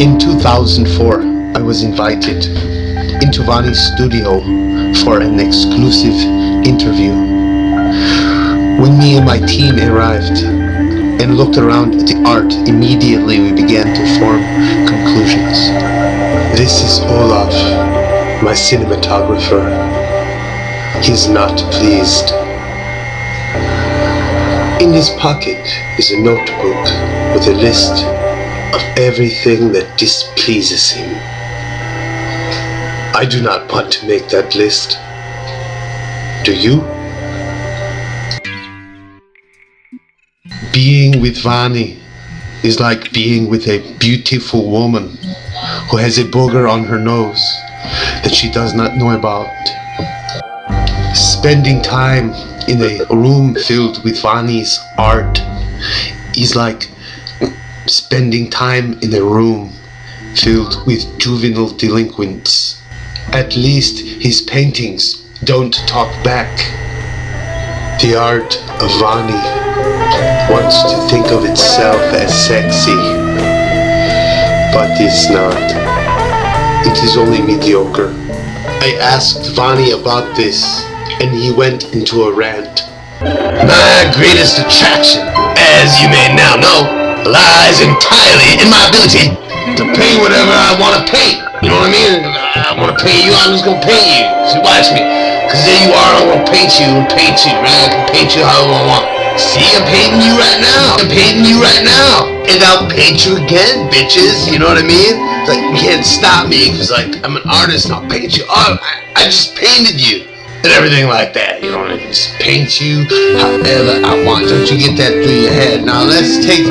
In 2004, I was invited into Vani's studio for an exclusive interview. When me and my team arrived and looked around at the art, immediately we began to form conclusions. This is Olaf, my cinematographer. He's not pleased. In his pocket is a notebook with a list of everything that displeases him. I do not want to make that list. Do you? Being with Vani is like being with a beautiful woman who has a booger on her nose that she does not know about. Spending time in a room filled with Vani's art is like spending time in a room filled with juvenile delinquents. At least his paintings don't talk back. The art of Vani wants to think of itself as sexy, but it's not. It is only mediocre. I asked Vani about this, and he went into a rant. My greatest attraction, as you may now know, lies entirely in my ability to paint whatever I want to paint. You know what I mean? I want to paint you, I'm just going to paint you. So watch me. Because there you are, I'm going to paint you, right? I can paint you however I want. See, I'm painting you right now. I'm painting you right now. And I'll paint you again, bitches. You know what I mean? It's like, you can't stop me. Because, like, I'm an artist and I'll paint you. Oh, I just painted you. And everything like that, you know, I just paint you however I want. Don't you get that through your head? Now let's take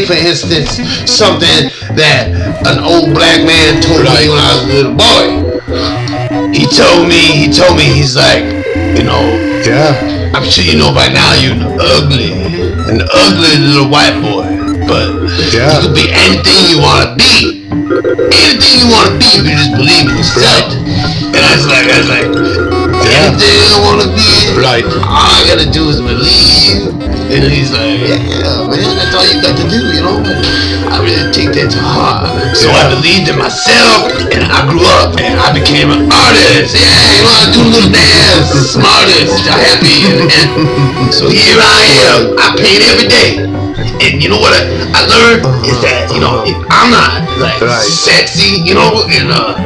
for instance something that an old black man told me when I was a little boy. He told me, he's like, you know, Yeah. I'm sure you know by now you're an ugly little white boy, but Yeah. you could be anything you wanna be. Anything you wanna be, you can just believe in yourself. And I was like, anything I wanna be, Right. all I gotta do is believe. And he's like, yeah, man, that's all you got to do, you know. I really take that to heart. So I believed in myself, and I grew up, and I became an artist. Yeah, you know, I do a little dance, some artist, I'm happy. And so here I am. I paint every day. And you know what I learned is that, you know, if I'm not like sexy, you know, and I'm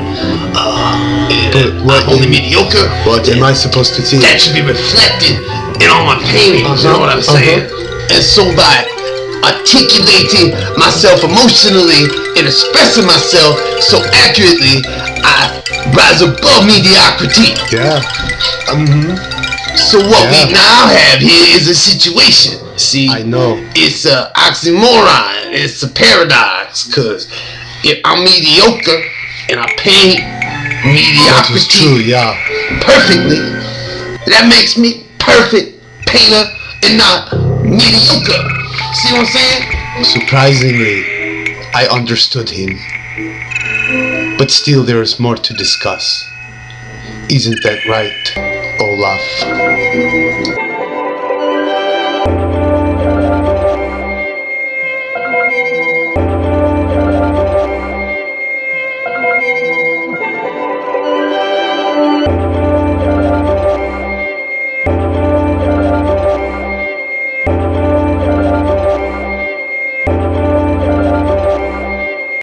only mediocre. What am I supposed to think? That should be reflected in all my paintings, you know what I'm saying? And so by articulating myself emotionally and expressing myself so accurately, I rise above mediocrity. Yeah. So what we now have here is a situation. See, I know. It's a oxymoron. It's a paradox. Cause if I'm mediocre and I paint mediocrity That was true, yeah. perfectly, that makes me perfect painter and not mediocre. See what I'm saying? Surprisingly, I understood him. But still there is more to discuss. Isn't that right, Olaf?